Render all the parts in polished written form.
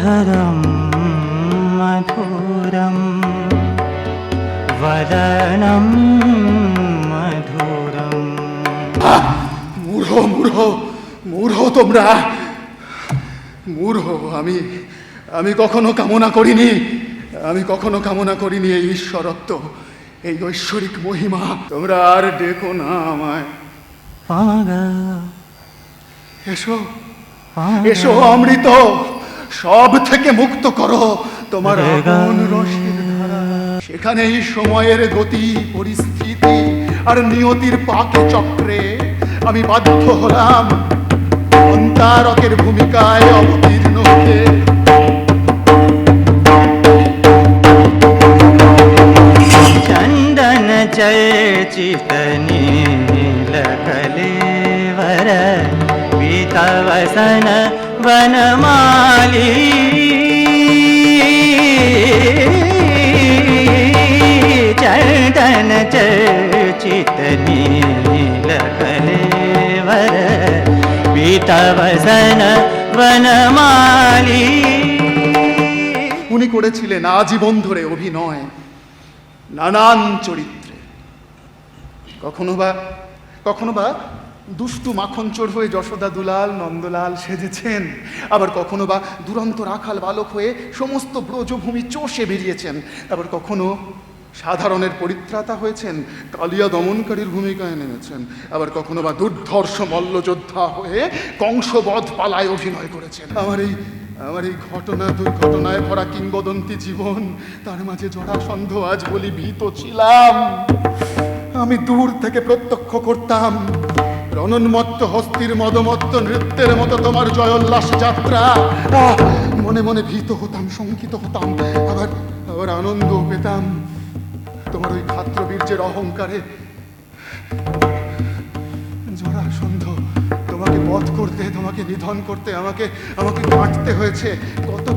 मधुरधरं मधुरं वदनं मधुरम्। মূঢ় মূঢ় মূঢ় তোমরা, মূঢ়। আমি কখনো কামনা করিনি, আমি কখনো কামনা করিনি এই ঈশ্বরত্ব, এই ঐশ্বরিক মহিমা। তোমরা আর ডেকো না আমায়। এসো এসো অমৃত, সব থেকে মুক্ত করো তোমার আপন রসের ধারা। সেখানেই সময়ের গতি, পরিস্থিতি আর নিয়তির পাকে চক্রে আমি বাধ্য হলাম অন্তারকের ভূমিকায় অবতীর্ণ হতে। चंदन चर्चित नील कलेवर पीतवसन वनमाली। चंदन चर्चित नील कलेवर पीतवसन वनमाली। উনি করেছিলেন আজীবন ধরে অভিনয় নানান চরিত্রে। কখনো বা দুষ্টু মাখনচোর হয়ে যশোদা দুলাল নন্দলাল সেজেছেন, আবার কখনো বা দুরন্ত রাখাল বালক হয়ে সমস্ত ব্রজভূমি চষে বেরিয়েছেন, আবার কখনো সাধারণের পরিত্রাতা হয়েছেন, কালিয়া দমনকারীর ভূমিকায় নেমেছেন, আবার কখনো বা দুর্ধর্ষ মল্লযোদ্ধা হয়ে কংসবধ পালায় অভিনয় করেছেন। আমার এই ঘটনা দুর্ঘটনায় ভরা কিংবদন্তি জীবন, তার মাঝে জরাসন্ধ আজ বলি ভীত ছিলাম। আমি দূর থেকে প্রত্যক্ষ করতাম রণন্মত্ত হস্তির মদমত্ত নৃত্যের মতো তোমার জয়োল্লাস যাত্রা। মনে মনে ভীত হতাম, শঙ্কিত হতাম, আবার আনন্দ পেতাম তোমার ওই ক্ষাত্রবীর্যের অহংকারে। জরাসন্ধ, তোমাকে বধ করতে, তোমাকে নিধন করতে আমাকে কাটতে হয়েছে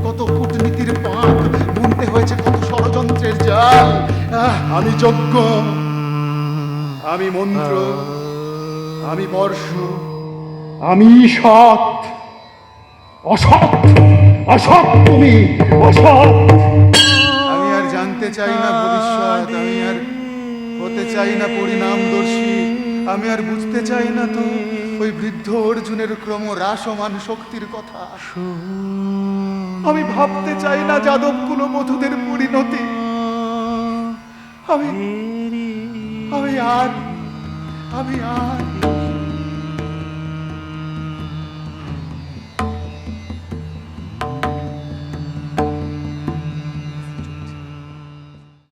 কত কূটনীতির পাক, বুনতে হয়েছে কত ষড়যন্ত্রের জাল। আমি যজ্ঞ, আমি মন্ত্র, আমি বর্ষ, আমি সৎ। অসৎ তুমি, অসৎ। আমি আর জানতে চাই না ভবিষ্যৎ, আমি আর হতে চাই না পরিণামদর্শী, আমি আর বুঝতে চাই না তো ওই বৃদ্ধ অর্জুনের ক্রম হ্রাসমান শক্তির কথা। আমি ভাবতে চাই না যাদব কুলবধূদের পরিণতি। আমি আর